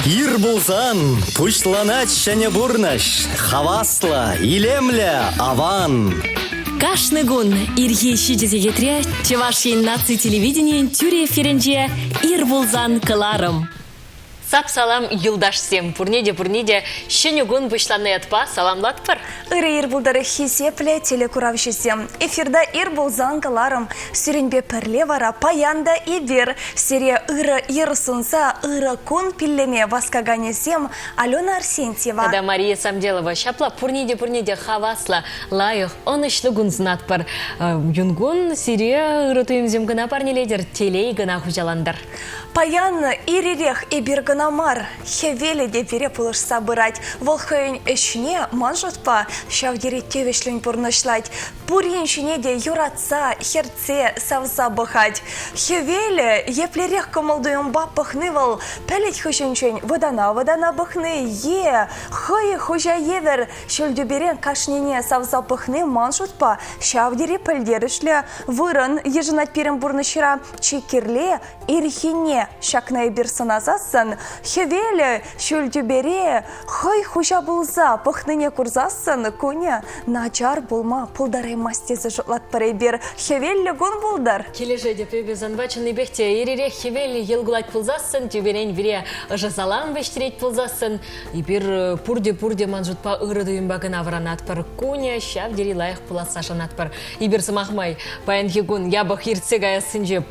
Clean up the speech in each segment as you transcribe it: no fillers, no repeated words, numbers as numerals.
Ир булзан, пушланач шәне бурнаш, хавасла, илемля, аван. Кашны гун ирге шидезе кетре, Чевашин наци телевидение тюре ференже ир булзан кыларым. Сап-салам юлдашсем, пурнеде, шенюгун вышланы атпа, саламлатпыр. Иры ир булдары хисепле телекуравшисем. Эфирда ир булзан каларым. Сүренбе пірле вара паянда ибер. Серия иры ир сунса, иры кун пиллеме васкаганесем Алена Арсентьева. Да Мария Самделова, шапла пурнеде хавасла, лайық, он ишлы гун знатпыр. Юнгун серия иры туемзем гына парни лидер, телей гына хужаландар. Паян ирирех и бирганамар. Хевели де бере пулыш сабырать. Волхайын эшне манжутпа. Шавдери тевешлюнь пурнышлать. Пурин шіне де юратса, херце савза бахать. Хевели еплерех комалдуем ба пахнывал. Пелить хушенчень водана бахны. Хай хужа евер. Шульдю берен кашнине савза пахны манжутпа. Шавдери пельдерышля. Выран еженат пирем бурнышыра. Чекерле ирхине. Шакнай бирсаназасан, хевеле, шульдюбере, хай хужа булза, пахныне курзасан, куня, начар булма, пулдарай мастезы жутлат парайбер, хевеле гон булдар. Кележе депе безанбачынный бехте, ирире хевеле елгулать пулзасын, тюберень вере жазалам вештереть пулзасын, и бир пурде манжутпа ырыдуем багына варанат пар, куня, шав дери лайық пуласа жанат пар, и бир самахмай, паян хегун, ябах ирцегая сынже,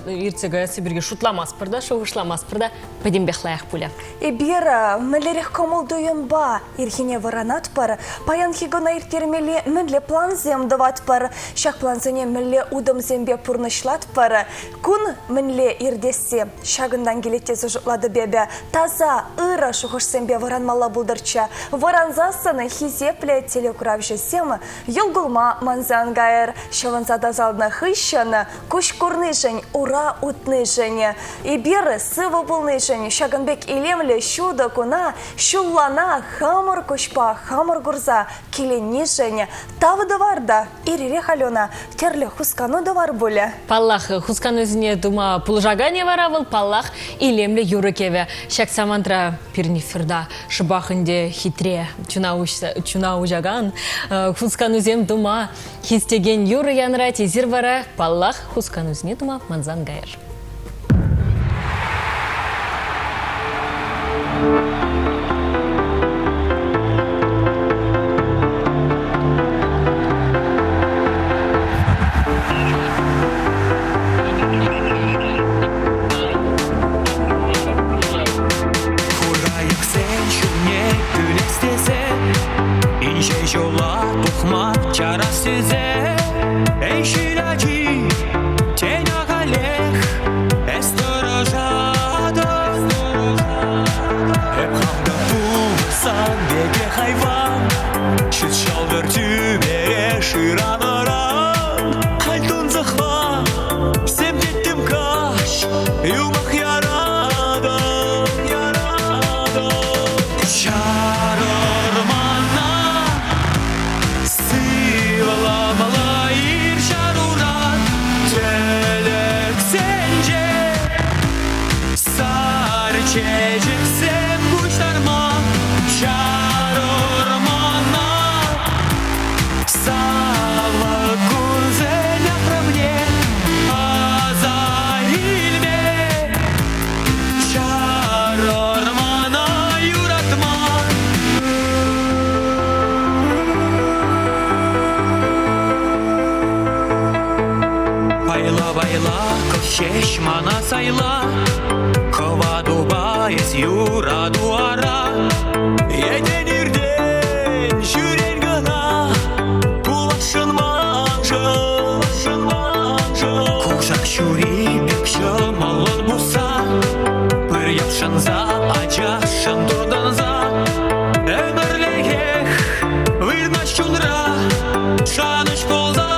ирцегая сыберге шутламас пырда, шоғышламас пырда, пәдем бәхлаяқ пуля. Эбира, мәлерек комылдуем ба, ирхине варанат пар, паян хигона иртермеле мәле план земдават пар, шак планзене мәле удым зембе пурнышлат пар, кун мәле ирдесе, шагындан келетте зұжытлады бебе, таза, ыра шуғыш зембе варанмала булдырча, варанзасыны хизепле телекуравшы семы, юлгулма манзан гайыр, шаванзада залдна хыщаны, куш курнышын, ура утнышын, и беры сывы булнышын, шагынбек илемле шуда куна, шуллана, хамыр кушпа, хамыр гурза, келенишын, тавы даварда, ирире халена, терле хускану давар буле. Паллах хускан өзіне дума пулжагане варавыл, паллах илемле юрыкеве. Шак самантра пирниферда шыбахынде хитре, чуна ужаган, хускан өзем дума хистеген юры янра тезір вара, паллах хускан өзіне дума манзан гайыр. Чешмана сайла, кова дубайс юра дуара, еден ирден жүрен гына, пулашын манжы, кушак шури бек шымылын буса, бір япшынза, ачашын турданза, өмірлегех, вырнаш чунра, шаныш болза.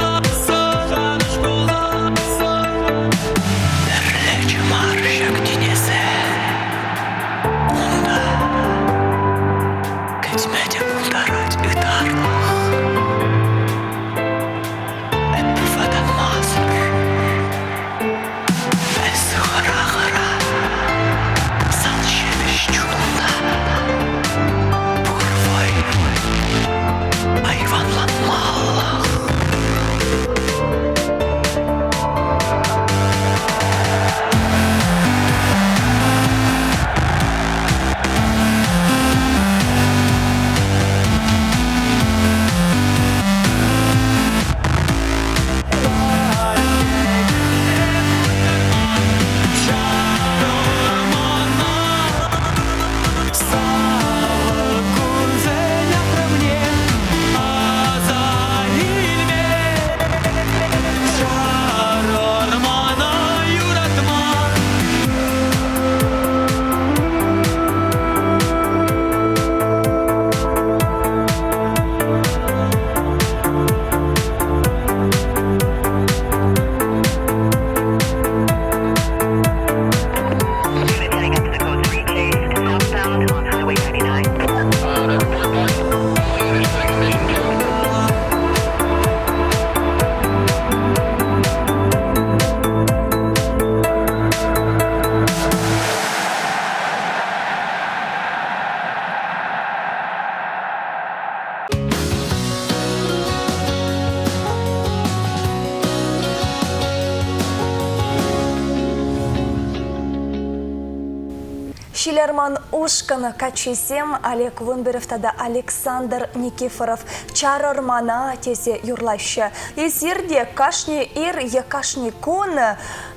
Шилерман Ушкана Качисем, Олег Вунберов тада Александр Никифоров, Чарармана тесе юрлаща. Есирде кашни ир якашни кон,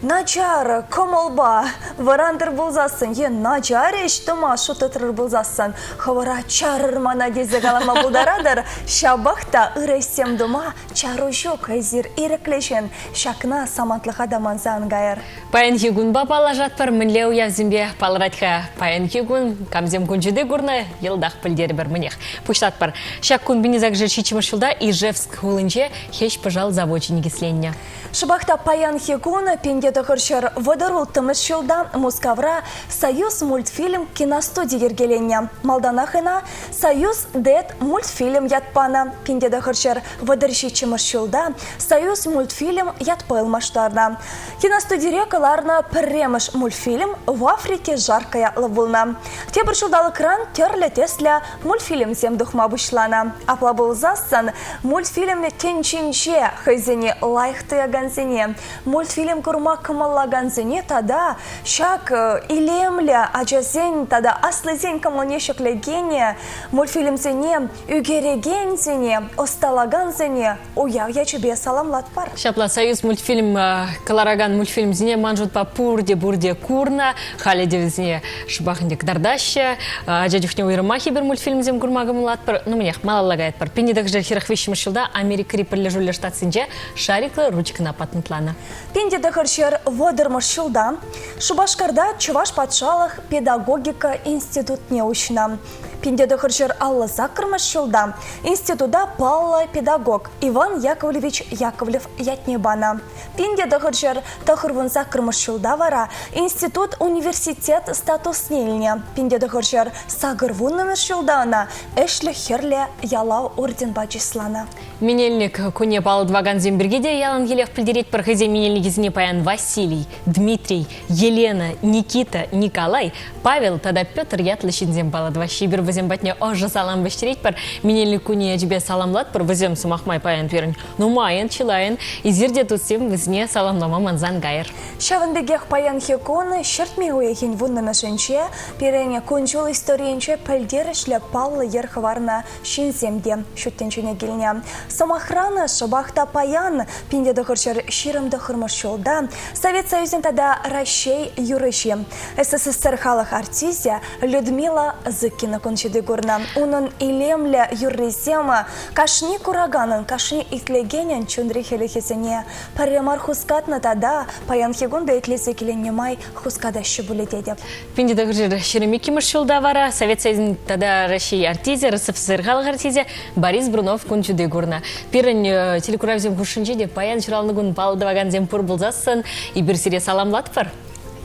начар комолба, варандыр булзасын, ен начареш тома шутытрыр булзасын. Хавара Чарармана дезе галама булдарадыр, шабахта ыресем дома, чарушок эзир иреклешен, шакна самантлыха даманзан гайыр. Паян хигун бапала жатпар, мінлеу явзімбе палыратха. Паян хигун, камзем күнжеде гурна, елдақ пілдері бір мінех. Пуштат бар. Шак күн бінезак жер шичімішілда Ижевск хулынче хеш пожал заводчини кисленне. Шыбақта паян хигун, пенде дұғыршыр водырул тымышшылда Мускавра Союз мультфильм киностудия ергеленне. Малданахына Союз дед мультфильм ятпана. Пенде дұғыршыр водырши чымышшылда Союз мультфильм ятпылмаштарна. Киностудия каларна премыш мультфильм в Африке жаркая лавулна. Тебір шылдалы кран терлі тесля мультфильм зем дұхма бұшлана. Апла болзасын мультфильм тенчинче хайзене лайхтыя ганзене. Мультфильм курма кымалла ганзене тада шак илемля аджазен тада аслызен камланешеклегене. Мультфильм зене үгереген зене осталаган зене уяв ячебе саламлат пар. Шапла Союз мультфильм Калараган мультфильм зіне манжут па пурде-бурде курна, халі девізіне шыбақындек дардаща, жадюхне уйрымахи бір мультфильм зем курмагым латпар, ну мнех мало лагает пар. Пендедік жер хирахвещим шылда Америка рипірлі жулі штатсынже шариклы ручкына патентлана. Пендедік жер водырмыш шылда Шубашкарда Чуваш патшалық педагогика институтне учна. Пендедік жер аллы закырмыш шылда институда паллы педагог Иван Яковлевич Яковлев ятнебана. Пендедік жер тахырвын закырмыш шылда вара институт университет статус неліне. Пендедік жер сагырвуннымыш шылдана эшлі херле ялау орден бачислана. Минельник күне палы дваган зембергеде ялан елев пілдерет бір хызе минельнигізіне паян Василий, Дмитрий, Елена, Никита, Николай, Павел, тада Петр ятлышын зембалы два шибір візем батне ожы салам бәштерет бір минельник күне әжібе саламлат бір візем сумақмай паян перін. Ну майын, чилайын, изерде тұтсем візне саламлама манзан гайыр. Шавынбегех паян хеконы шертме уехин вуннамешенче, перене кончул историенче пәлдерішлі паллы ерхварна шинземде шүттенчене келіне. Самохрана шабахта паян пендедік жер ширымды хырмышылда Совет Союзен тада Рашей Юрыши. СССР халық артизия Людмила Зыкина кончеде горна. Унын илемлі юррезема кашни кураганын, кашни итлегенен чундры хелехесене. Паремар хускатна тада паян хегун бейтлесе келене май хускада шыбулетедеп. Пендедік жер шеремеки мышылда вара Совет Союзен тада Рашей артизия, СССР халық артизия Борис Брунов кончеде горна. Пирен телекуравзем хушинче де паян чыралныгун палдываган земпур булзасын и бір сире саламлат пар.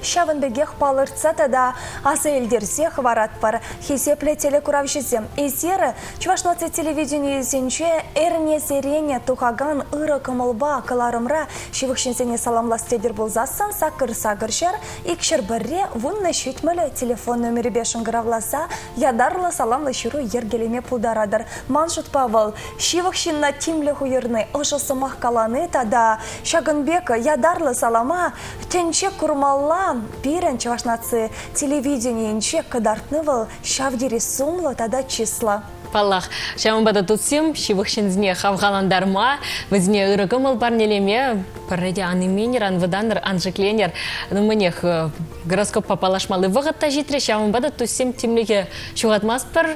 Шавынбегех палырца тада асы елдерсе хварат пар. Хесепле телекуравжизем. Изері Чувашнацы телевидение зенче эрне зерене тухаган ыры кымылба каларымра шивықшынсене саламластедер болзасын сакыр-сагыр жер икшір бірре вунны шүтмілі телефон номері бешін гравласа ядарлы саламлы шыру ергелеме пулдарадыр. Маншут Павыл шивықшынна тимлі хуйырны ұжысымақ каланы тада Шагынбек ядарлы салама тенче курмалла пирен Чувашнацы телевидениенче кадартнывал шавдери сумлы тада числа. Паллах, шамбада тутсим, шивықшынзіне хавғаландарма, візіне ұрығымыл барнелеме, параде аныменер, анвыданыр, анжыкленер, нумынех гороскоп папалашмалы вғытта житре, шамбада тутсим тимлеге шуғатмас пар,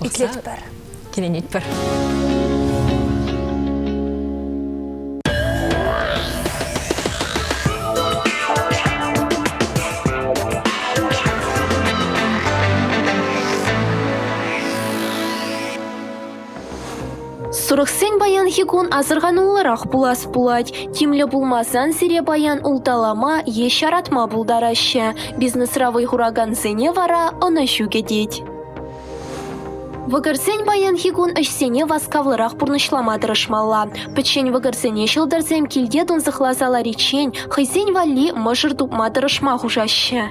Итлет пар. Керенет пар. Сұрықсен баян хикун азырған уларақ булас булать. Тимлі булмасан сире баян улталама еш аратма булдарашы. Бизнес-равый хураган зене вара она шугедеть. Вăгăрсен баян хикун ăçсене васкавлырах пурнышламадырышмалла. Пӹччен вăгăрсене çылдырсем килде тунзыхласала речень, хăйсен валли мăшыр тупмадырышма хушашы.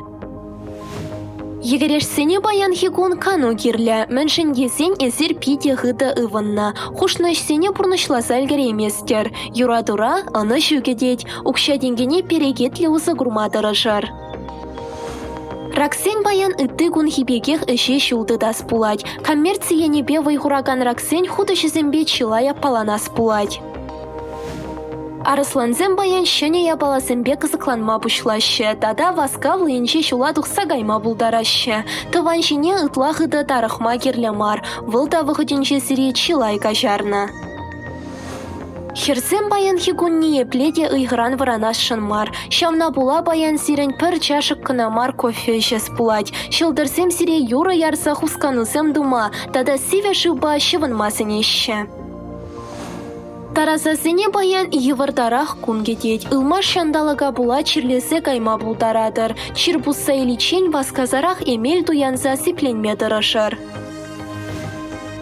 Егерешсене баян хикун кану кирлі, міншінгесен эзір пиде ғыды ывынна. Хушнашсене пұрнышласа әлгіреместер. Юрадура аны жүгедет, ұқша денгене перегетлі ұзы гурмадыры жар. Раксен баян ытты кун хибекех эше шулды дас пулать. Коммерция небе вайхураган раксен худышызембе чилая паланас пулать. Арысланзем баян шыне ябаласембе кызыкланма бушлашы. Тада васка влыйынче шула тухса гайма булдарашы. Тываншине ытлахыды тарахма керлемар. Вылда выходинче сире чилай кажарна. Херсем баян хигунни епледе ыйгыран варанас шынмар. Шамна була баян сирен пір чашык кынамар кофе жес пулать. Шылдырсем сире юры ярса хусканысем дума. Тада сиве шыба шывынмасынеші. Таразасыне баян йывырдарах кунгетет. Илмаш шандалага була чирлесе кайма булдарадыр. Чирбусса иличен васказарах эмел туянса сипленме дырышыр.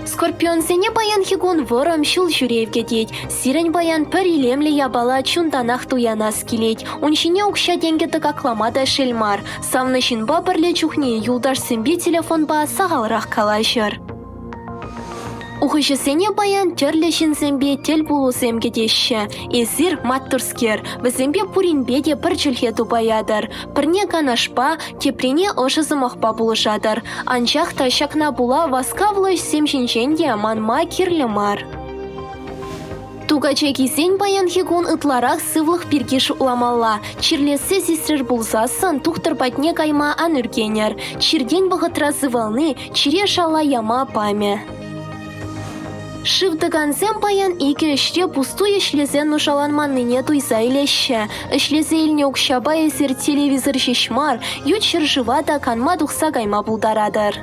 Скорпионсене баян хигун вырым шул жүревге дет. Сирен баян пір илемлі ябала чунданах туянас келет. Уншине укша денге тыгакламада шельмар. Савнышын ба бірле чухне юлдаш сымбе телефон ба сағалырақ калашыр. Ухышысене баян терлешін зембе тел булу земге деші. Эзір маттырскер, візембе пуринбе де бір чілхе тубаядыр. Пірне канашпа, тепрене ошызымақпа булышадыр. Анчақ та шакна була васкавлыш семшінченде манма кирлемар. Тугача кисен баян хигун ытларах сывлых пиргеш уламалла. Чирлесе сестрер булзасын тухтыр патне кайма аныргенер. Чирден бұғытра зывалны, чире шала яма паме. Шывдыганзем баян ике іште пусту ешлезен нушаланманныне туйса илеші. Ішлезе илне укшаба есер телевизор шешмар, ют шыржыва да канма тухса гайма булдарадыр.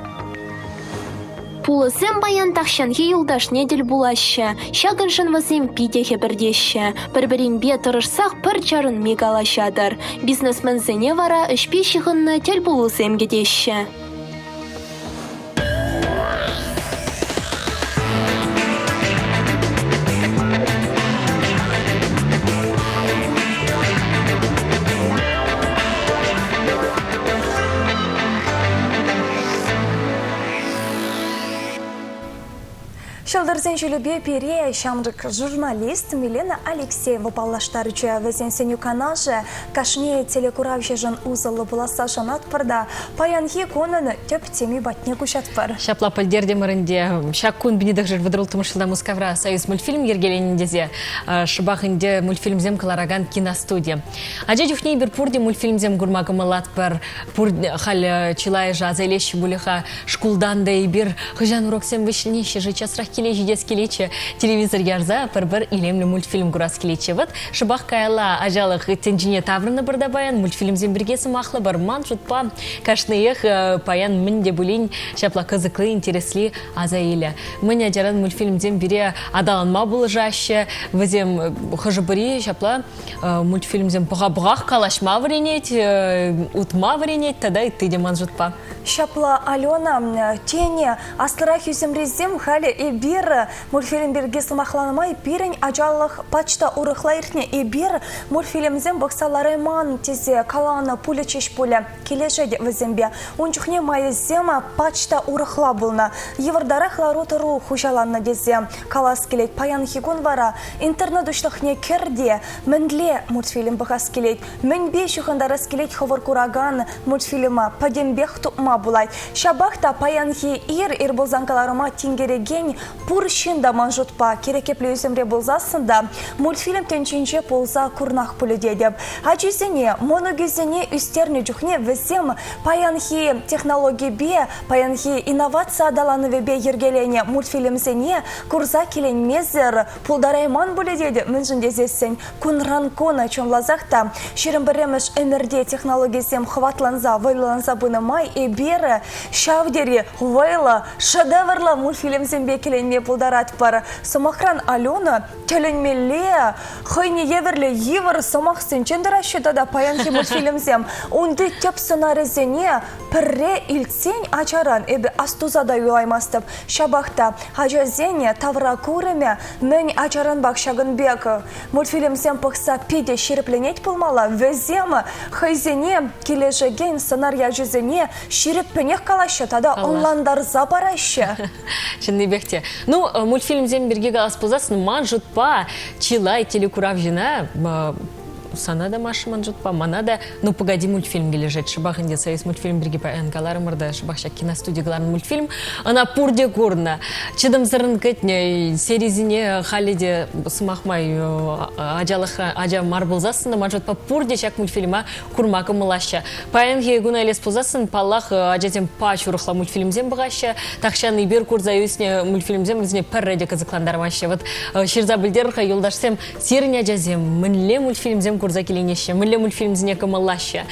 Пулысем баян тахшанхи юлдаш недель булашы. Шагыншын вазем пидехе бірдеші. Бір-бірінбе тұрышсақ пір чарын мегалашадыр. Бизнесмензене вара ішпе шығынны тел булысем гедеші. Шылдырзен жүлібе пере шамрык журналист Милена Алексеева баллаштарыча везенсеню каналжы кашне телекуравжежын узылы буласа жанат парда паянхи конаны төп теми батне кушат пар. Шапла пальдерде мырынде шаккун бинедах жыр выдрыл тымышылда Мускавра союз мультфильм ергеленіндезе шыбахынде мультфильмзем Калараган киностудия. Аджа жүхней бір пурде мультфильмзем гурмагымылат пар хал чилай жаза елеші булеха шкулдан да и бір хыжан уроксем вышнеші жычасрах келечі келечі телевизор ярза бір илемлі мультфильм гурас келечі. Вот шыбақ кайла ажалық тенжіне таврыны бірда баян мультфильмзен біргесі мақлы бір ман жұтпа кашныех паян мінде бұлін шапла қызықлы интересли аза елі. Міне ажаран мультфильмзен біре адаланма бұл жашы візем хыжыбыри шапла мультфильмзен бұға-бұғақ калашма варенет, утма варенет, тада и ты де ман жұтпа. Шапла Алена тене астырах юземрезем халі эбир мультфильм бергесі мақланымай пирен ажалық пачта урықлайыртне эбир мультфильмзем бұқсалары ман тезе каланы пулі чеш пулі келешеді візембе. Унчухне майызема пачта урықла бұлна. Евардарах ларутыру хужаланна дезе калас келет паян хигун вара интернет ұшлықне керде мінле мультфильм бұқас келет. Мінбе шухандарас келет ховар кураган мультфильма падембех тұпма булай. Шабахта паянхи ир болзанкаларыма тингереген пуршында манжутпа керекеплі өзімре болзасында мультфильм тенчинче болза курнақ пулі дедеп. Ачызене, моногезене үстерне жүхне візем паянхи технологии бе, паянхи инновация адаланы вебе ергелене мультфильмзене курза келен мезер пулдарайман пулі деді мүнжіндезесен кунран кона чонлазақта шерім біреміш өмірде технологизем хватланза, вайланза бұнымай бері шавдері вайла шедеврлы мультфильмзен бекеленме пулдарат пар. Сомахран Алена теленмеле хойне еверлі евір сомахсын чендірашы дада паянхи мультфильмзем. Онды теп сценаризене пірре илтсен ачаран эбі астузада юлаймастып. Шабахта ажазене тавра курыме мен ачаран бак шагынбек. Мультфильмзем пықса пиде шеріпленет пылмала везем хайзене кележеген сценария жүзене ширіп пенех калашы, тада онландар запарашы. Чынны бекте. Ну, мультфильмзен бірге қалас болзасын, ман жұтпа чилай телекурав жина санада машы манжутпа, манада «Ну погоди» мультфильм лежит. Шыбах инде союз мультфильм бірге НКлары мырда, шыбах шак киностудияларын мультфильм. Она пурде курна. Чыдым зырын кетне, серизине халиде сымахмай ажа марбылзасын, манжутпа пурде шак мультфильма курмакы мылаща. Паянге гуна елес пылзасын, паллах ажатем пач урыхла мультфильмзем бұғаща. Тақшаны бер курза юсне мультфильмзем өзіне пәрреде кызыкландармаща. Вот Ширза Бильдерха юлдашсем сирня жазем, мінле мультфильмзем курза келенеше, мінле мультфильмзіне кымыллаща.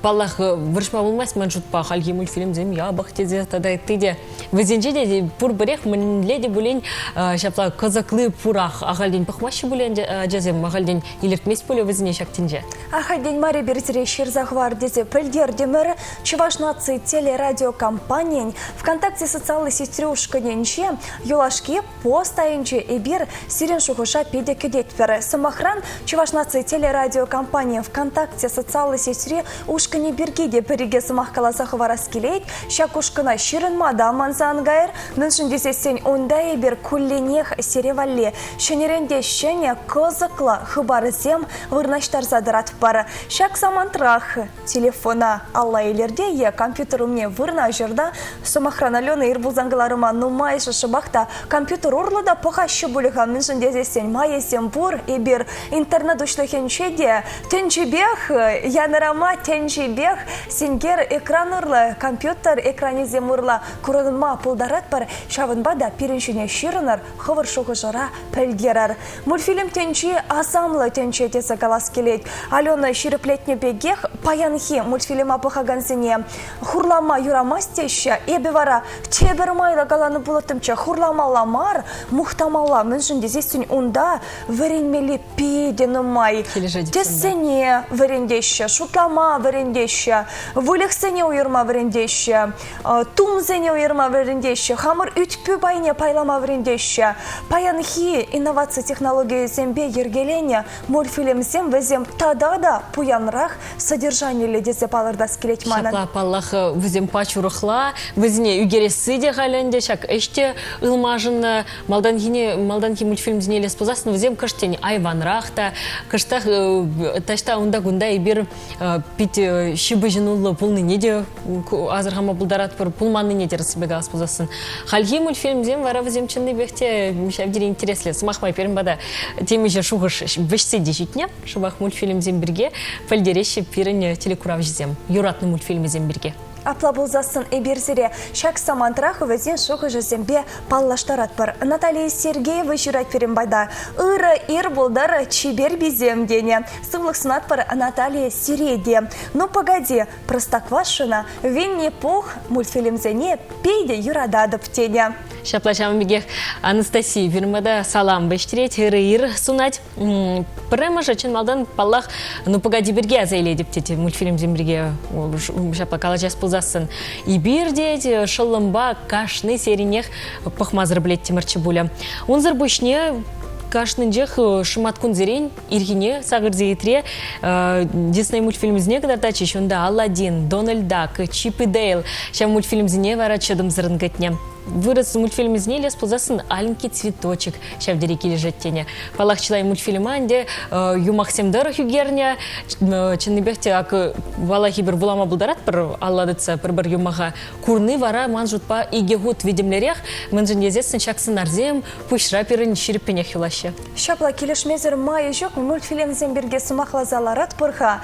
Паллах выршма болмас, манжутпа халги мультфильмзем ябах тезе, тада тыде. Візенжеде пур бірех мінледе бұлен шапла кызыклы пурах ағалден пықмашы бұлен жазем, ағалден елертмес бұле візіне шактенже. Ағалден маре берзіре Ширзахвар дезе пілдер демірі Чуваш нации телерадиокомпаниян ВКонтакте социалы сестрюшканенче юлашки постайынче эбир сирен шухуша пиде кедетпері. Самахран Чуваш нации телерадиокомпания ВКонтакте социалы сестре ушкане бергеде переге самахкала захварас келейт, шак ушкана ширен мада манзангайр, міншін десесен онда эбир кулленех серевалле, шенеренде шене козықла хыбарызем вырнаштар задырат бары. Шак самантрах телефона алла елерде е компьютер умне вырна жерда Самахран Алена ирбулзангаларыма нумайшы шыбақта компьютер урлада похащы булыға міншін десесен майесен бур эбир интернет ушлыхенчеде тенчебех янырама тенчебех сенгер экран урлы компьютер экранизем урла курынма пулдарат бар шавынбада пиреншіне ширынар хывыр шуғы жара пәлдерар. Мультфильм тенчи асамлы тенче тесі калас келет. Алена ширіплетне бегех паянхи мультфильма пахагансене хурлама юрамастеща эбевара чебермайла галаны булатымча хурлама ламар мухтамала міншін дезестін онда веренмели педенымай тесене верендеща шутлама верендеща вылексене уйырма верендеща тумзене уйырма верендеща хамыр ütпі байне пайлама верендеща паянхи инновация технология зембе ергелене мультфильмсем везем тадада пуянрах содержание ледезе палырда скелет манан. Шапла паллах візем пачурықла, візіне үгересі де ғаленде, шак әште ұлмажын малданхи мультфильм дінелес позасын, візем кіштен айванрақта, кіштақ ташта онда-гунда ебір пит шибы жынулы пулны неде азырғама бұлдарат бір пулманны недер сібегалас позасын. Халги мультфильм дем вара візем чынны бекте шабдері интереслі. Сымақмай перім бада темеже шуғыш вішсе дешетне, шыбақ мультфильм дем бірге пәлдереше пирін телекурав жезем. Юратны мультфильм дем бірге. Апла болзасын эберзере шак самантрах везен шуғы жезембе паллаштарат бар. Наталья Сергеева жирать перембайда. Ыры ир болдары чибер безем дене. Сывлық сынат бар Наталья Середе. Ну погоди, Простоквашина, Винни Пух мультфильмзене пейде юрадады птене. Шаплачам бегех Анастасия Вермада салам бештереть, ыр сунать. Прямо же чын малдан паллах, ну погоди берге азайле дептете мультфильм земберге шапла калачас пылзасын. И бирде шылымба кашны серинех пахмазыр білет темірчі буля. Унзыр бушне кашнынжех шыматкун зерень иргине сагырзеетре Дисней мультфильмзіне кадартачы шунда Алладин, Дональд Дак, Чип и Дейл. Шам мультфильмзіне вара чыдым зырынгатне. Вырос мультфильмзіне лес пылзасын аленький цветочек. Шав дереки лежит тене. Палах чылай мультфильманде юмахсемдары хюгерня. Чынныбехте ак валахи бір булама бұлдарат бір алладыца бір юмаға курны вара манжутпа игегут видимлерях. Мэнжін езесін шаксын арзем пушра перін ширіппенех юлашы. Шапла келешмезір майы жоқ мультфильмзен бірге сымақлазаларат пырха.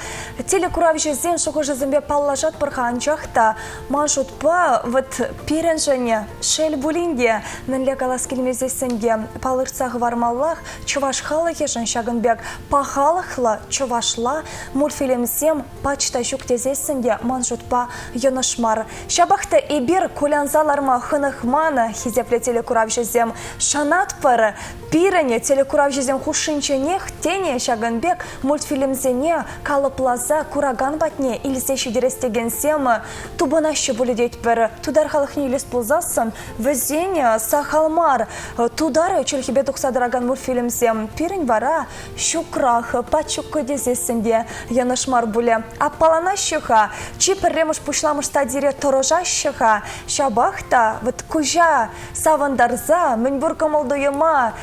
Телекурав жезен шуғы жезенбе паллажат пырха анчақта манжутпа вот перенжене шел булинде нәнле калас келмезесінде палырцағы вармаллах чуваш халығы шагынбек пахалықла чувашла мультфильмсем пачта жүктезесінде манжутпа йонышмар. Шабақта эбир кулянзаларма хынықманы хизепле телекурав жезем шанат пары пиріне телекурав жезем хушинченех тене шагынбек мультфильмзене калыплаза кураган батне илсе шидерестеген семі тубынашы бұлы дейт бір тудар халықны илес бұлзасын Везень Сахалмар тудары чөлхебе тұқсадыраған мультфильмсем пирин бара шукрах пачук дезесінде янышмар буле. Аппалана шуха, чипірремыш пушламыш стадире торожа шуха, шабахта, вот кужа, савандарза, мінбур комалдуема,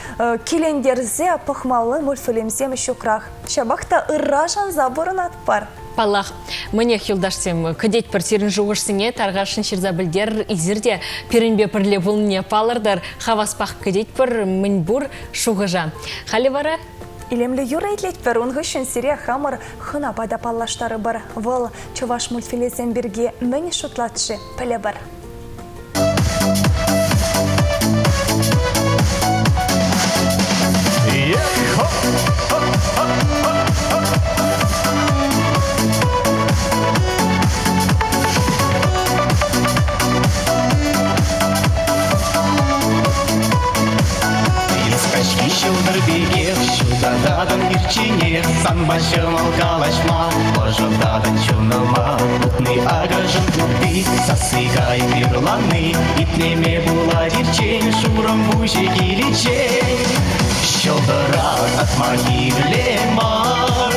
килендерзе пахмалы мультфильмсем шукрах. Шабахта ырражан заборын атпар. Паллах, мне хилдашсем, кадет партирин жуғышсыне, тарғашын шерзабілдер изірде перінбе пірле бұлыне палырдар, хаваспақ кадет пір мінбур шуғыжа. Халі бара? Илемлі юра етлет пір, ұнғышын сире хамыр хына бада паллаштары бар. Выл чуваш мультфилесен бірге мәне шутлатшы пілі бар. Шудадан ирчине, самбашым алкалашма, ожодадан чунама, утный агажын купи, сасыгай бирланы, итлеме була дирчень, шурам бужи киличень. Щелдыра от могиле мар,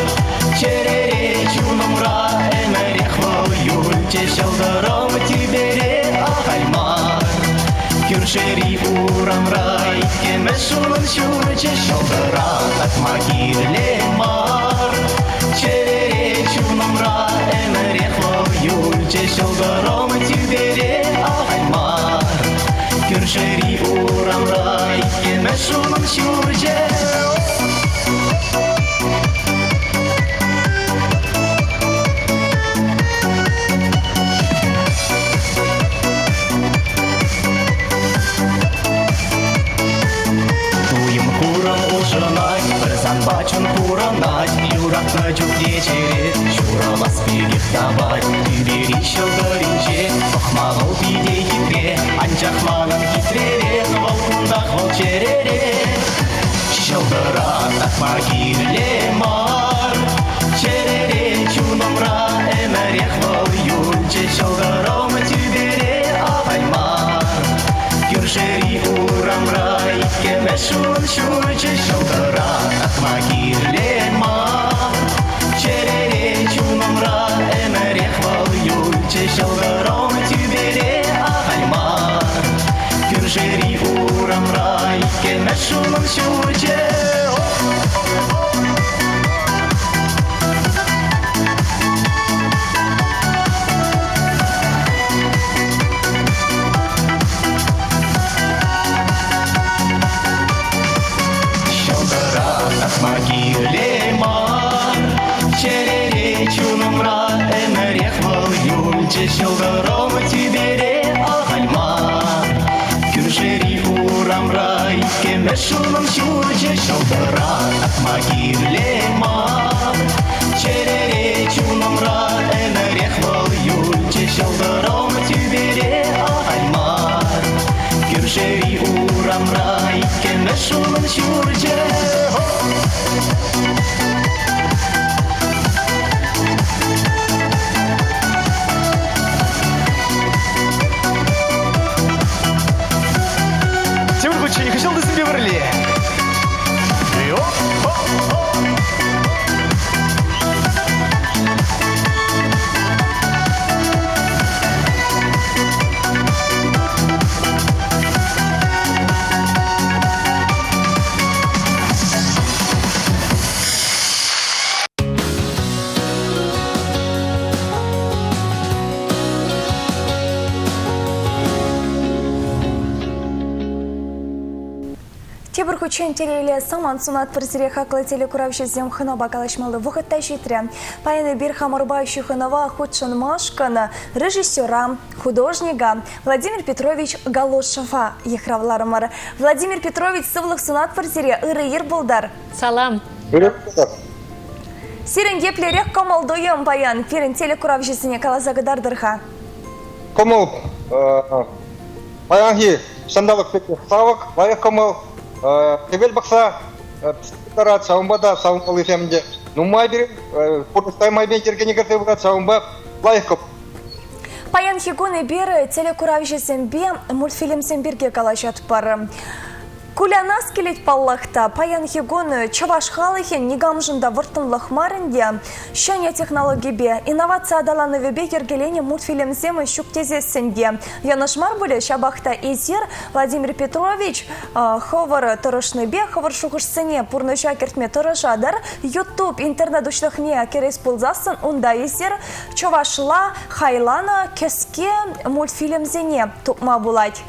черере чунамра, эмерех волюльте, щелдыром тибере ахальмар. Кюршери урамрай, кемешулан шурче шолдыра от могиле мар. Черере чунамра, эмерех волюльте, шолдыром тибере ахальмар. Кюршери урамрай, кемешулан шурче. Бачын куранать, юратна жүкне черет, шуралас пегіқтабай, түбері шылдырынче, ұқмағыл биде хитре, анчақманын хитрере, волкындақ вол черере. Шылдырат ат могиле мар, черере чунымра, эмерех вол юльче, шылдыром түбере ағаймар. Кюршери урамрай, кемешун шурче, шылдырат ат могиле мар. Черере чунымра, эмерех вол юльче, шылдыром түбере ағаймар. Кюршери урамрай, кемешун шурче. Могиле мар, черере чунымра, эмерех вол юльче, шылдыром түбере ағальмар. Кюршери урамрай, кемешулым шурче, шылдырат могиле мар. Черере чунымра, эмерех вол юльче, шылдыром түбере ағальмар. Кюршери урамрай, кемешулым шурче. Тимур не хотел бы себе вырли. Тебір күчен телейлі саман сунат бірзіре хақлы телекуравшы зем хынова калашмалы вғытта жетірі. Пайны бір хамырбайшы хынова худшын машқаны режиссера, художника Владимир Петрович Галошева ехравларымыр. Владимир Петрович сывлық сунат бірзіре ұры ер болдар. Салам. Сирен еплерек комалдойым баян, перін телекуравшысыне калазағыдардырға. Комал, баянги, шандалық пеке савық, лайық комал, Кебел бақса, психотарат, сауынбада, сауынбалы фемінде. Ну, май берем, порыстай май бен кергені кірте бұғат, сауынба, лайық коп. Паян хигуны бері телекуравжесембе мультфильмсемберге калажат пары. Кулянас келет паллахта паян хигуны чаваш халыхен нигамжында выртынлық марынде шәне технологибе инновация адаланы вебе ергелене мультфильмсемы шуктезесінде. Янышмар бұлі шабахта изер Владимир Петрович ховары тұрышныбе ховар шуғышсыне пурны шакертме тұрышадар YouTube интернет ушлықне керес пылзасын унда изер чавашла хайлана кеске мультфильмзене тупма булать.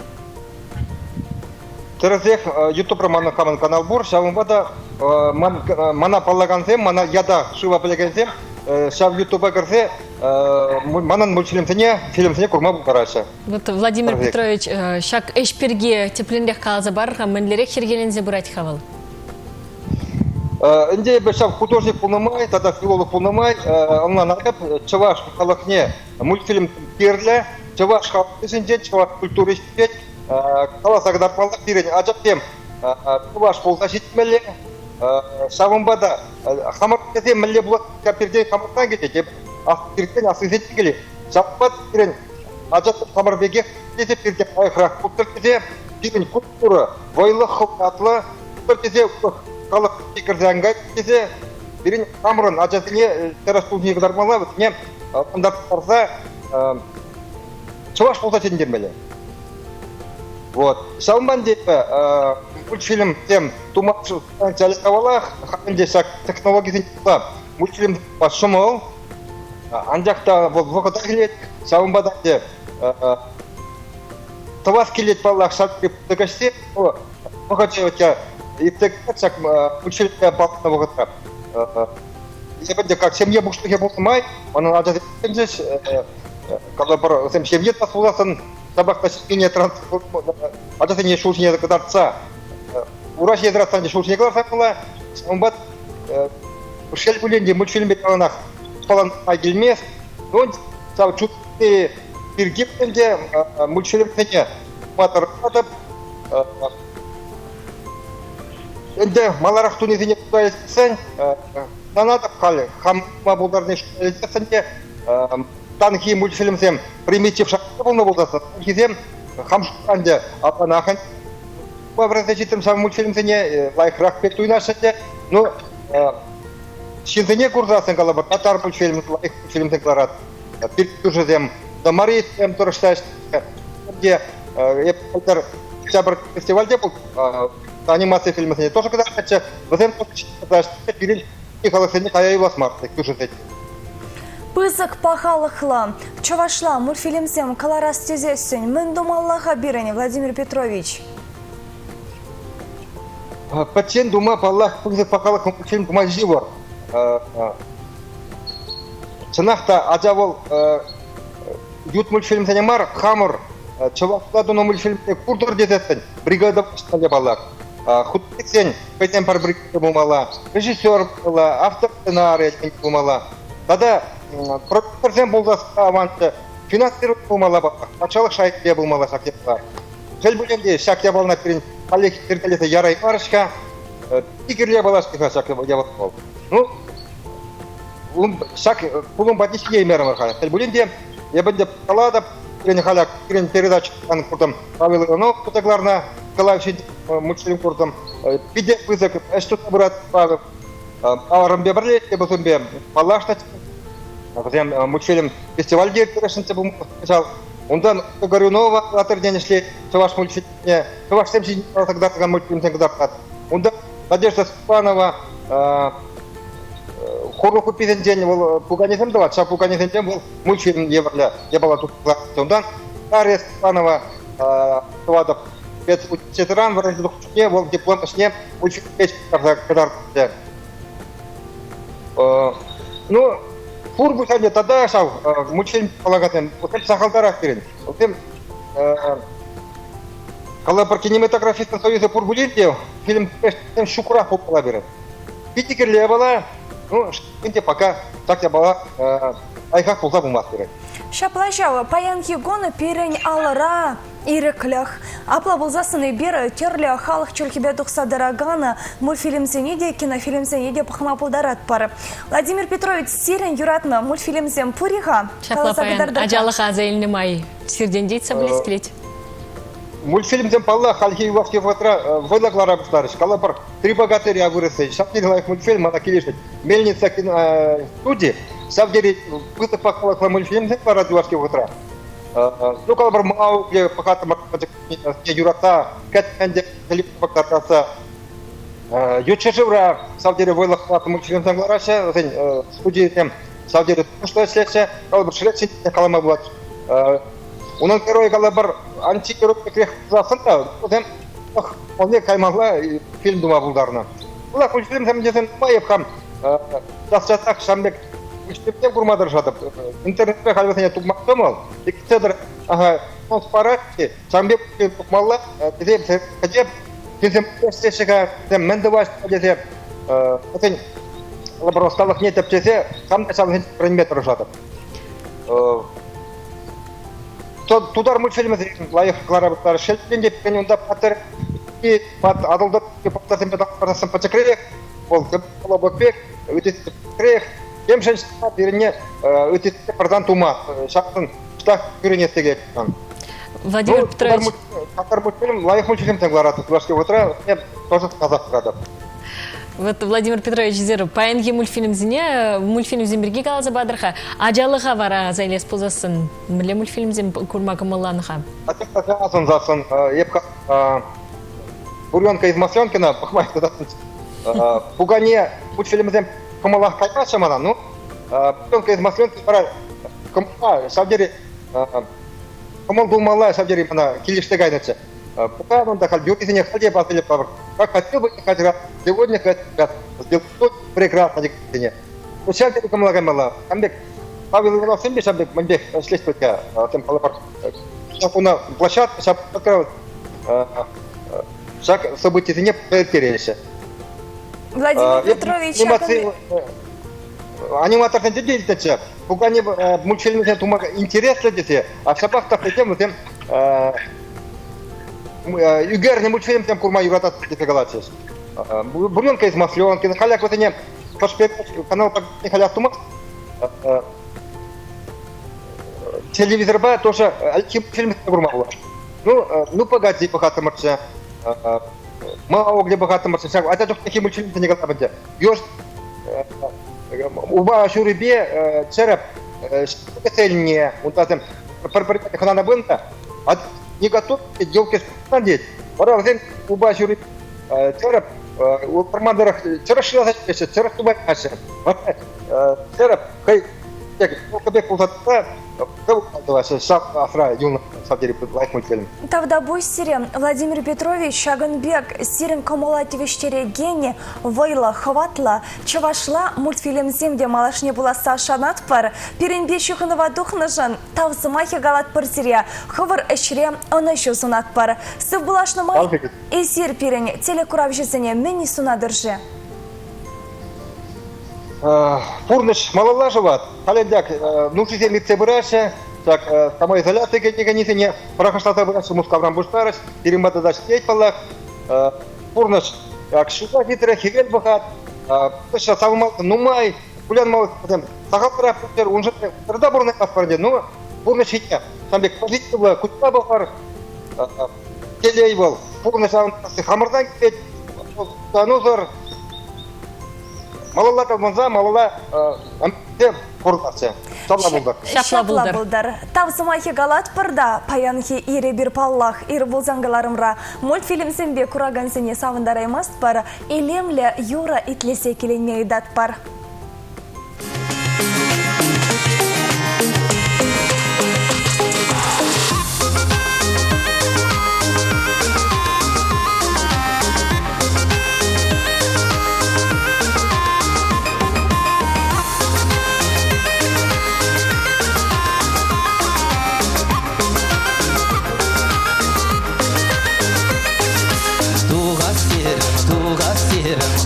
Терезех YouTube романы камын канал бур, шавымбада мана паллагансем, мана яда шува паллагансем, шав YouTube кірсе, манан мультфильмсене, фильмсене курма бұқарашы. Вот Владимир Петрович, шак эшперге тепленрек қалазы бар, мәнлерек хергелензе бұрайт хавал? Инде шав художник пулнамай, тада филолог пулнамай, онлан ағып, чаваш халықне мультфильм перлі, чаваш халықсенде, чаваш культуры істет, қалас ағдарпалық берен ажаптем чаваш болса жетмелі, шавымбада хамыр кесе мүлі бұлат кәперден хамырдан кетеді, ақтырден асызет келі. Шавымбад берен ажаптем хамырбеге кесе берден айқырақ бұқтыр кесе, берен культуры, вайлы қылқатлы, бір кесе халық пекірзәңгі кесе, берен хамырын ажатыне терастулын егдармала, өтіне ұндартарса чаваш болса жетінден бәлі. Вот. Шалман дейбі мультфильм тем тумақшы жәліқавалақ, қақынде шак технологиясын тұла мультфильм шымыл, андақта вұқыда келет, шалмбада де тавас келет балақ шалқы пұтықашсе, вұқытша өтке еттекет шак мультфильмге балықна вұқытра. Ебінде как семье бұқшылығы болмай, оның ажат еткенжеш, когда бір семье тасыласын, табақта шекене транспорт, ажатыне шулшыне кадарца, ураш едрастан шулшыне кадарса қыла, сомбат шел бүленде мультфильмбе қаланақ спалан айгелмес, он сау чутты пергепенде мультфильмсене матыр атып, енді маларақ тунезіне құдай етсен, нанатып қалы, хамма бұлдарны шулшыне етсенде, танки мультфильмсем примитив шақты болна болдасы. Кезем хамшыққанде апанақын образда жетім сам мультфильмсене лайқырақ бет уйнашынде. Ну, шинзене курзасын қалабыр, татар мультфильмсен қаларады. Перкюжезем, дамарейсем тұрышташ. Еппілдер бір фестивальде бұл анимация фильмсене тоже қыдақачы. Візем тұрышташ, берел қаласыне қаяй басмарды, күжезет. Пызык пахалықлы. Чавашла мультфильмсем каларас тезесін. Мен думаллаға берені, Владимир Петрович. Патен дума паллах пызык пахалық мультфильм кумажи бар. Чынақта ажавол ют мультфильмсене мар, хамыр. Чавашла дуна мультфильмсене курдыр дезесін. Бригада башқанде паллах. Худтексен пәйтен пар бригада бумала. Режиссер бумала, автор сценарий бумала. Тада продюсерсен болдасы авансы, финансировать болмала баққа, началық шайықле болмала шақепла. Жел бөлемде шақя балына керін қалеки теркелесі ярай барышқа, тигірле балашқыға шақя бол. Ну, шақ пулын батишке емерім арқаны. Жел бөлемде, ебінде қалады, керін қалақ, керін передачы құрдым, правилы ұнау фотогларына, қалайшын мультфильм құрдым, биде пызық, әштұтты бұрат бағып, аварымбе бірлетке бұзымбе, балашта мультфильм фестиваль директорышынцы бұл мұқсал. Ондан Горюнова атырден ішле Чаваш мультфильміне, Чаваш семшін тағдартыған мультфильмсен қыдартады. Онда Надежда Степанова Хору көпезенден бұл Пуганезем дала, Ча Пуганезенден бұл мультфильм ебала тұтқылады. Ондан Дарья Степанова тұвадып, Четыран вараждық үшіне бұл диплом ішіне мультфильм қыдартады. Ну, Фурбу сәнде тада шау мультфильм қалағатын, өтем сақалдарақ берен. Өтем қала бір кинематографистің союзы Фурбулинде фильм шукырақ болып қала берен. Питикерле бала, ну, шықпенде пока сақя бала айқақ болса болмақ берен. Шаплажава паян егоны перень алыра иреклях. Апла болзасыны бері терлі халық чөлкебе дұқса дыраганы мультфильмзене де кинофильмзене де пахма пулдарат пары. Владимир Петрович сирен юратны мультфильмзен пуриға. Шапла паян ажалыға зәйліні май сирден дейтса білескілет. Мультфильмден палла халхи вовки фотра вылаглара быстарыш. Кала бар три богатыря вырысы. Шапнигла их мультфильм, она килишет. Мельница студии. Савдери выты пахла мультфильмден пара дюашки фотра. Ну, кала бар мау, где пахата не юрата, катенде залип покататься. Ючешевра савдери вылагла мультфильмден глараша. Студии тем савдери что следующее. Кала бар шлетсин калама блат. Унан герой калабар антигерой крех засында, он не каймагла фильм дума булдарна. Ула мультфильм там десен майып хам дастатак шамбек мультфильмден курмадар жатып. Интернетте халвасыня тукмактамал. Икседер он спарати шамбек тукмалла десем кадеп десем стешика десем мендеваш десем отен лаборосталых не тепчесе сам начал предметр жатып. Тудар мультфильмы лайық кларабыттары шелтен деп пен онда патыр и пат адылдат паттасын патасын пачакрех ол көпбек өтесі крех кем женщина беріне өтесі пардан тума шақтын штақ көрінестеге Владимир Петрович. Қатар мультфильм лайық мультфильм тәңгларады туашке отыра мен тоже қазақ тұрады. Вот Владимир Петрович зер паянги мультфильмзен бірге қалазы бадырға ажалыға вара зайлес пұлзасын мілі мультфильмзен көрмағы мыланыға. Атекта засын засын епқа буренка из Масленкина пахмайды засын. Пугане мультфильмзен кымалақ қаймашы мана, ну буренка из Масленкина бара кымала шабдері кымал думала шабдері мана келешті гайнатшы. Пока он так бюризине хотел бы как хотел бы хотел сегодня хотел сделать прекрасно дикцине. Сейчас я только мало Амбек Павел Иванов сам без Амбек Амбек шлись только тем полопар. Сейчас на площадке сейчас открыл шаг событий не потерялись. Владимир Петрович аниматор не делится. Пока не мультфильм интересно дети, а в шапах-то хотим тем Югерный мультфильм тем курма юрата дефигалатис. Буренка из Масленки, на халяк вот они пошпет канал не халяк тумак. Телевизор ба тоже фильм курма была. Ну погоди богато марча. Мало где богато марча. А это только такие мультфильмы не готовы. Ёж уба шурибе череп специальнее вот там парпарика хана бента. Не готов делки надеть. Пора взять убачу церап у промадерах церашила зачем церастубать ася. Церап кай как ползата кого-то сап афра юна сабдери лайк мультфильм. Тавда бой сирен Владимир Петрович Шагынбек сирен комолативиштере гене войла хватла чавашла мультфильм земде малашне была Саша Натпар перенбе шуханова духнажан тавзымахи галат парсирия хвар эшре она еще сунатпар сыв булашна май эсир перен телекурав жизне мени сунадырже. Пурныш малала живат. Халендяк нужно землить собираться. Так, самоизоляция не прохождата браться мускаврам буштараш, перемата даш сеть палах. Пурныш как шута гитра хигель бахат. Сейчас самал нумай, кулян мал сагатра путер он же тогда бурный каспарде. Ну пурныш хитя. Самбек позитивно кутла бахар. Телейвал. Пурныш хамардан кеть. Танузар. Малала табманза, малала кордасы. Шапла булдар. Тавзымахи галат пырда, паянхи ире бир паллах, ир булзангаларымра. Мультфильм сенбе кураган сене савындараймаст пар, илемле юра итлесе келенме идат пар.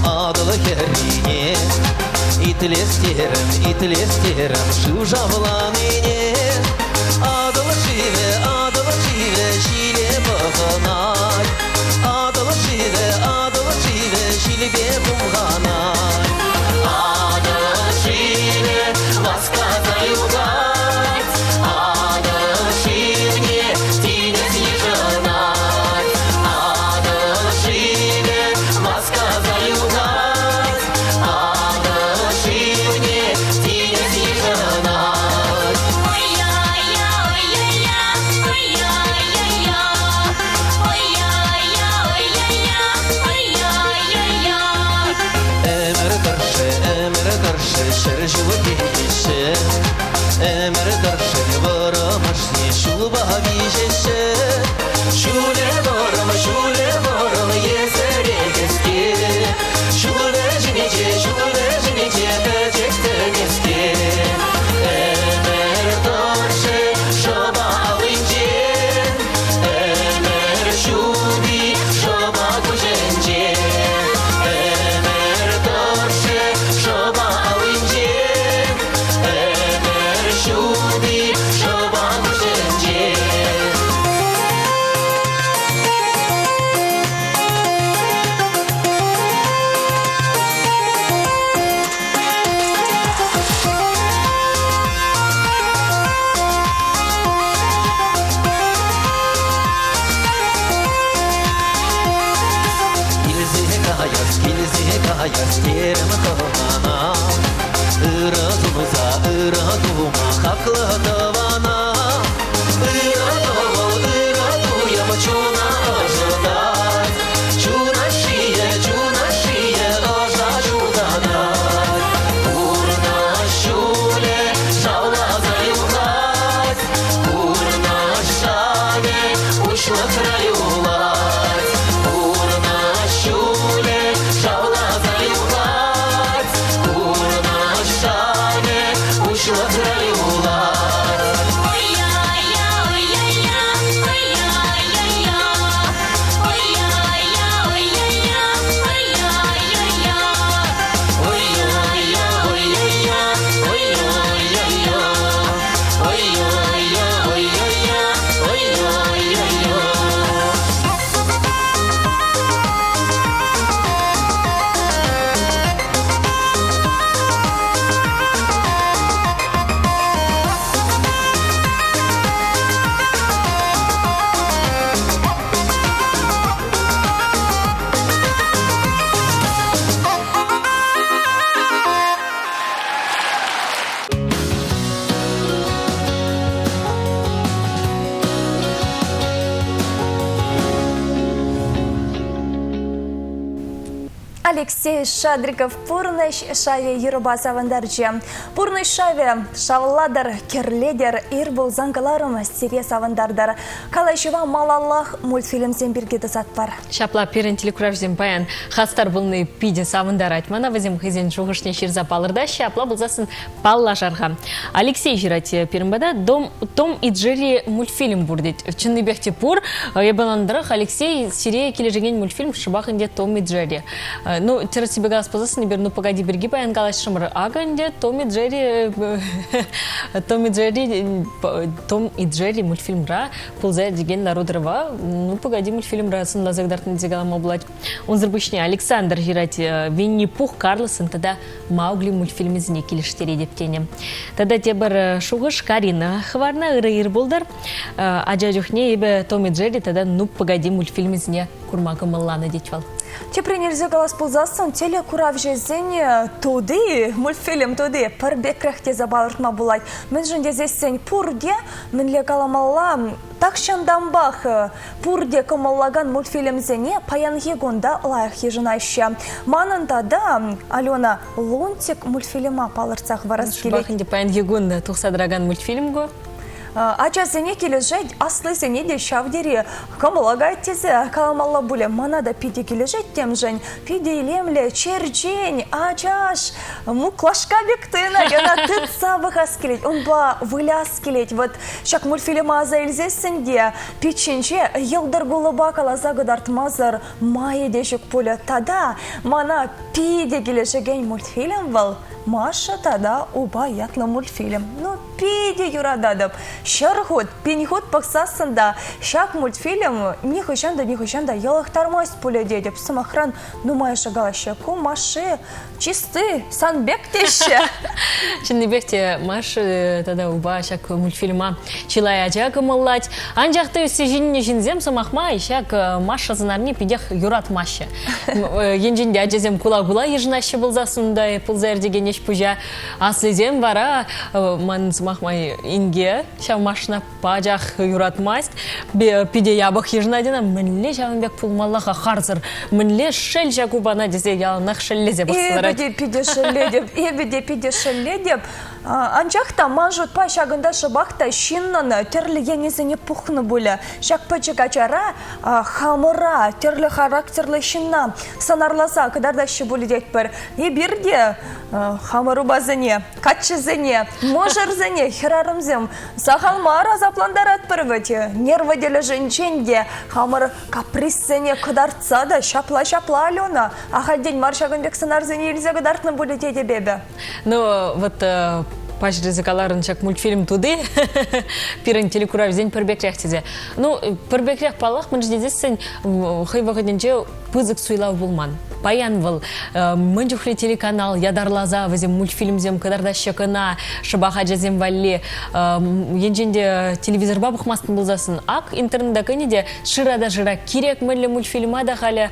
Адылы керіне Итілестерім, шу жавлан ене живопише, эмер дорше воромаш не шуба вижеше, шуле вором есерегеске, шуле жинече течекте неске, эмер дорше шоба винчен, эмер шуби шоба куженчен, эмер дорше шоба винчен, эмер шуби шоба куженчен. Kayas yerim kovana, ıraduma haklı davana, ıraduyam çuna ajadat, çuna şiye aja judadat, urna şule şavla zayulat, urna şane uşla krayulat, urna şule şavla zayulat, urna şane uşla krayulat. Алексей Шадриков пурныш шаве Еруба савандарчы. Пурныш шаве шавладар керледер ир болзангаларым сире савандардар. Калайшыва малаллах мультфильмсен бирге сатпар. Шапла пирен телекуравжен баян хастар булны пиде савындар айтмана вазим хызен жугышне ширза палырда шапла булзасын палла жарга. Алексей жирати пирмбада Том и Джерри мультфильм бурдит. Чынны бехте пур ебаландрах Алексей сире кележеген мультфильм шыбахынде Том и Джерри. Ну, терс себе газ позасын бер, ну погоди берги баян галаш шымыр. Аганде Том и Джерри мультфильмра пулза деген народрова. Ну погоди мультфильмра сын лазагдартын дегалам облать. Он зарбышне Александр жирати Винни-Пух Карлсон тогда Маугли мультфильмизне келиштере дептене. Тогда тебір шуғыш Карина хварна ыры-ыр болдар. Аджажухне ебе Том и Джерри тогда ну погоди мультфильмизне курмакы мылланы детвал. Теперь нельзя голос пулзасын телекурав жизни туды, мультфильм туды, парбекрахте забалыртма булать. Мен жынде зесен пурде, мен лекаламалла так шандамбах пурде комаллаган мультфильм зене паян егонда лайх ежинайща. Манында да Алена Лунтик мультфильма палырцах вараскелек. Шбахынде паян егонда тухсадраган мультфильмго. Ача зене кележет, аслы зене де шавдери. Камалагай тезе, каламалла буле, манада пиде кележет тем жень. Пиде илемле, черджень, ачаш, муклашка бектына, яна тыца выхаскелет, он ба выляскелет. Вот шак мультфильма за эльзесенде, пиченче, елдар гулаба калаза гадартмазар, мае дешек поле. Тада, мана пиде кележеген мультфильм вал. Маша тогда уба ятлы мультфильм. Ну, пиде юрададып. Шархот, пенихот паксасында. Шак мультфильм не хышанда, ялахтармас поле дедеп. Самохран, ну, моя шагалаща, кумаши, чисты, санбек теща. Чынныбекте Маша тогда уба шак мультфильма чилай ажак мыллать. Анжакты сежинне жинзем самахма, и шак Маша занарни пидех юрат Маша. Енжинде ажезем кула-гула ежинаща был засунда, пылзар деген беш пужа аслезем вара ман смахмай инге шав машина пажах юратмаст пиде ябах ежнадина мінле шавынбек пулмаллаха харзыр мінле шел жакубана десе ялнах шеллезе бастылар. Ебеде пиде шелле деп, анчақта манжутпа шагында шыбақта шиннаны терлі енезіне пухны бұлі. Шак пачыгачара хамыра терлі характерлі шинна санарласа кадардашы бұлі дек бір. Ебірде хамыру базыне, катчызыне, можырзыне, херарымзем, сахалма разапландарат бірвіте. Нервы делі жынченде хамыр каприссыне кадарца да шапла-шапла алена. Ахадден маршагынбек санарзыне елзе кадартны бұлі деде бебе. Ну, вот паш ризыкаларын чак мультфильм туды, пирен телекурав зень пірбекрях тезе. Ну, пірбекрях палах, мін ждедесін, хай вағыденже пызык суйлау булман. Паян был мынжухли телеканал ядарлаза візем мультфильмзем кадарда шекына шыбаха жазем валли енженде телевизор бабық мастын болзасын ак интернетда көнеде шырада жыра керек мүлі мультфильма да халі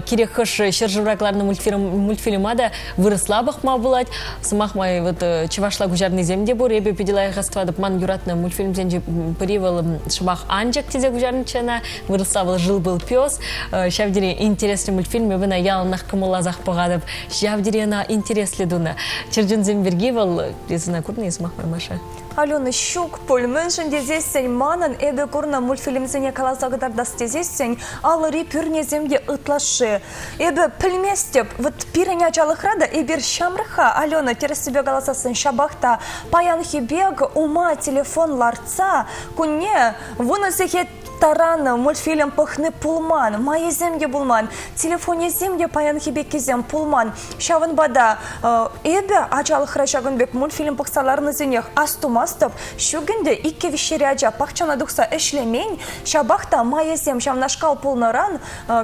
керек хыш шыржыракларны мультфильма да вырысла бақма болад сымақмай вот чевашла гужарный земде бұр ебе педелай ғаствадып ман юратны мультфильмзен привал шыбақ анжак тезе гужарный чана вырысла был жыл был пес шавдере интересный мультфильм ебіна ял нахкамулазах погадып, жавдирена интересли дуна. Черджин зембергивал, резина курный смахмай маша. Алена щук пульмыншын дезесен манын эбе курна мультфильмзене каласагдар дастезесен алыри пюрнеземде ытлашы. Эбе пілместеп, вот пиреня чалыхрада эбер шамрыха Алена терес себе галасасын шабахта паян хибег ума телефон ларца кунне вуны сехет тарана мультфильм пахны пулман, майы земге булман, телефоне земге паян хибекезем пулман. Шавын бада эбе ачалық рашагынбек мультфильм пақсаларны зенех астумастып, шугінде икке вещеряджа пақчана дұқса эшлемень, шабақта майы зем шавнашкал пулнаран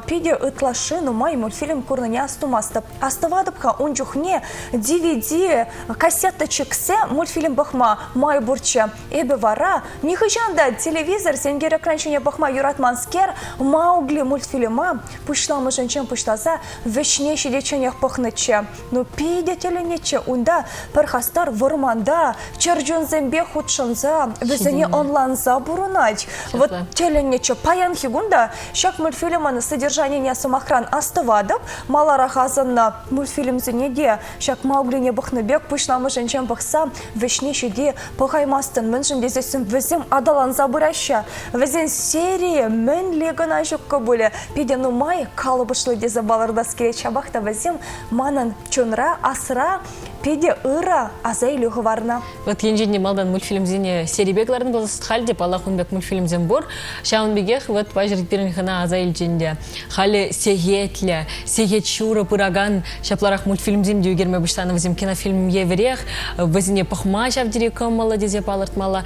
пиде ытлашыну май мультфильм курныне астумастып. Астывадыпқа унчухне DVD кассетта чексе мультфильм бахма май бурча. Эбе вара, нихыжанда телевизор сенгер экранчыне бахма юратманскер Маугли мультфильма пушламы женчен пуштаза вешне шидеченех пахныче. Ну пиде теленече унда перхастар ворманда черджун зембе худшанза везене онланза бурунать. Вот теленече паян хигунда шак мультфильманы содержание не самохран астывадып малара хазанна мультфильм зенеде шак Маугли не бахныбек пушламы женчен бахса вешне шиде пахаймастын мэнжин дезесін везем адаланза бураща везен серия мен легана жукка буле пидену май калыбышлы дезе баларда скере чабахта везем манан чунра асра пиде ыра азайлы варна. Вот енженде малдан мультфильмзене серибекларын болсыз хал деп Аллахунбек мультфильмзен бор. Шаунбегех вот пажырит беренхана азайлженде. Хали сегетле, сегет шура пыраган шапларах мультфильмзем деугерме быштаны візем кинофильм еверех. Візіне пахма шавдире каммала дезе палыртмала.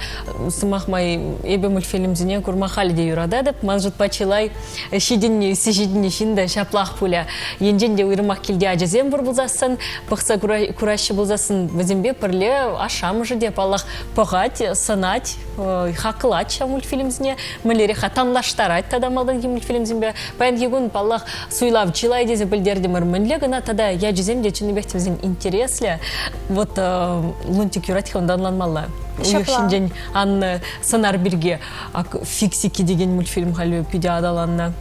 Сымахмай эбе мультфильмзене курма хали де юрададып. Манжут пачылай шидинне, сижидинне шинда шаплах пуля. Енженде уйрымақ келде ажазем бор болзасын. Пахса кураш болзасын візімбе пірле ашам жыде палах пағат, санать, хақылат мультфильмзіне, мүлері хатанлаштарать тада малдан ке мультфильмзімбе. Паян егін палах суйлав чилай дезе білдерді мір мүнле гына тада я жүземде чыныбектімізін интереслі. Вот лунтик юратих онданланмалла. Уйықшын анны сценар бірге фиксики деген мультфильм халі пиде адаланна.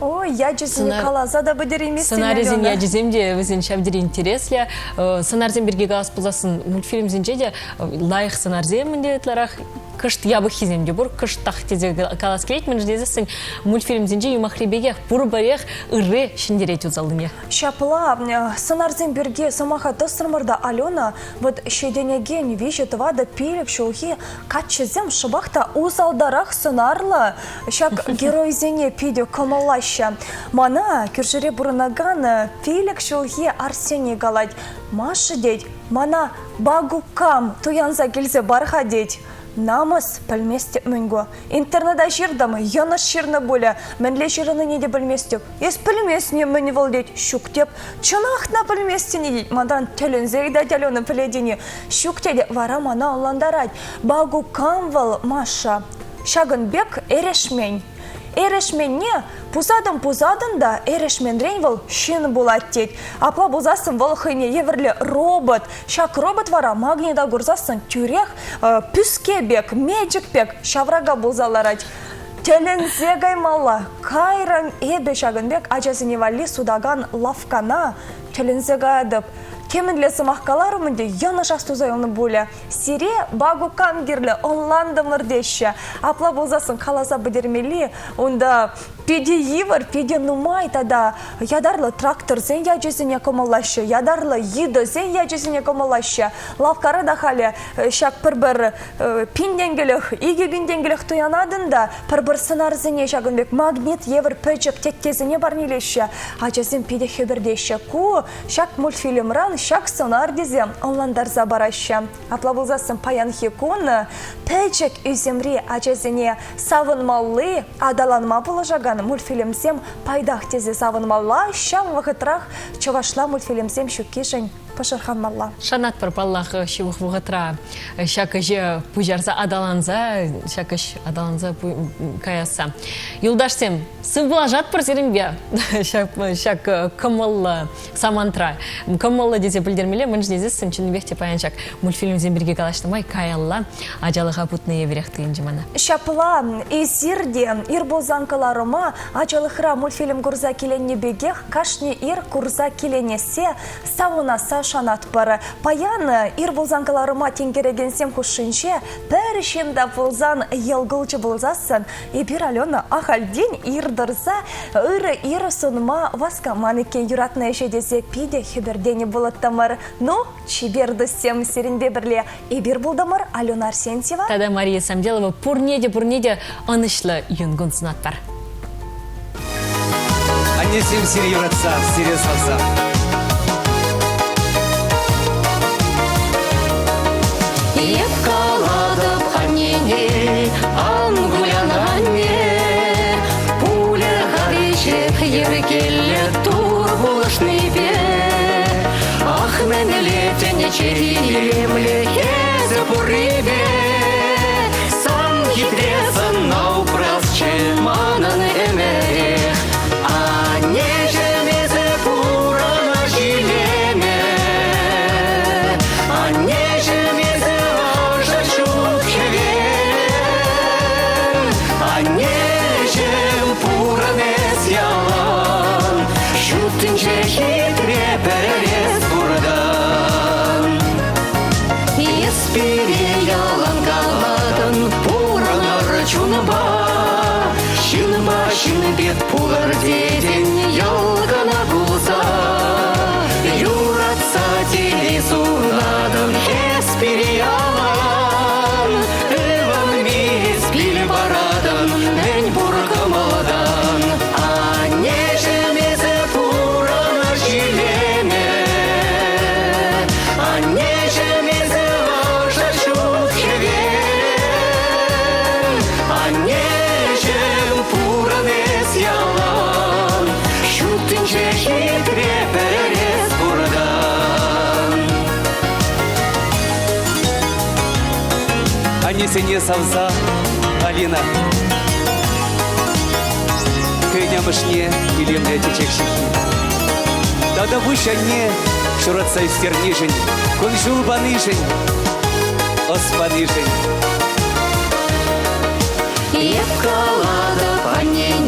Ой, я жүзіне қалаза да бұдыр емес. Сценаризен я жүземде візін шабдері интереслі. Сценарзен бірге қалас боласын мультфильмзен жеде лайық сценарзен міндетларақ кышт ябықхи земде бұр, кышт тақтезе қалас келет, мен ждезесің мультфильмзен же юмахребеге бұр барех үрре шындерет үзалдың. Шапла, сценарзен бірге самаха тостырмырда Алена, вот шеденеген вежет вада пеліп шоухи катчызем шыбақта узалдарақ сценарлы, шак геройзене пиде камалаща. Мана күршіре бұрынаган пелік шоухи Арсений галать. Машы дед, мана багукам туянза келзе барха дед. Намыс пілместе мүнгі. Интернета жирдамы, яныш ширны бөлі. Мәнле жирыны неде білместеп. Ес пілмесіне мүні бол дед. Шук деп, чынақна пілместіне дед. Мандан телін зейді теліні піледіне. Шук деде вара мана оландарад. Багу камвал маша. Шагын бек эрешмен. Эрешменне пузадын да эрешменрен вол шин булат тет. Апла бузасын волхыне еверле робот. Шак робот вара магнида гурзасын тюрех пюскебек, меджикбек шаврага булзаларать. Телензе гаймалла, кайран эбе шагынбек ажазыне вали судаган лавкана телензе гайдып. Кемінлі сымаққаларымынде яна шастузай оны бөлі. Сире багу камгерлі онланды мұрдеші. Апла болзасын қаласа бідермелі, онда педе евір, педе нумай тада ядарлы трактор зен яжесіне комалашы, ядарлы еді зен яжесіне комалашы. Лавкары да халі шак бір пинденгілік, иге бинденгілік туянадында бір сынар зене шагынбек магнит евір пөчіп теттезіне барнелеші. Ажасын педе хебірдеші. Ку шак мультфильмран шак сонар дезе онландарза бараща. Апла болзасын паян хекуны пөчік үземре ажазіне савынмалы адаланма болажаган мультфильмсем пайдах тезе савынмалла, шам вағытрах чавашла мультфильмсем шуккешін пашырхан малла. Шанат пір паллах шивық вғытра шак же пужарса адаланза, шакыш адаланза каяса. Юлдашсем, сы влажат пір зерінбе? Шак кымылы самантра. Кымылы дезе білдермеле, мұнж дезесін чынбекте паяншак мультфильмзен бірге калашты май каялла ажалыға бұтны еверекті енжімана. Шапла эзирде ир бозанкаларыма ажалыхра мультфильм курза келенне бегех кашне ир курза келенесе сауынаса шанат бары. Паяны ир бозанкаларыма тенгерегенсем хушинше пәрішенда болзан елгылчы болзасын. Ебір Алена ахалден ирдырза ыры сонма васкаман екен юратны ешедесе пиде хибердені болаттамыр. Ну, чиберді сем серінде бірле ебір болдамыр Алена Арсентьева. Тада Мария Самделова пурнеде анышлы юнгун сынат бар. Аннесем сире юратса, сире салса. Епкаладып аннене, ангулянанне, пуля гаричек еркелі тур булышны бе. Ах, менеле тәне черемле кезі бұрыбе, сан хитресін наупрасчы манын әмәрех, анне жемезе пурана жилеме, анне жемезе ажа чукхеве, анне жем пуранес ялан, шутынче хитре перерез бурдан. Еспире ялан каладын пуранар чунба, шынбет пулар деден ялгана булса, юратса тели сунадын еспире ялан, эван мес пил барадын мен бургамадан, анне жемезе пурана жилеме, анне жемезе ажа чукхеве, анне жем пуранес ялан, шутынче хитре перерез бурдан. Аннесене салса, Алина. Кайнямышне илемле течекшихи. Тада вышанне шуратса истернишень, кунжул банышень, оспанышень. Епкаладып аннене,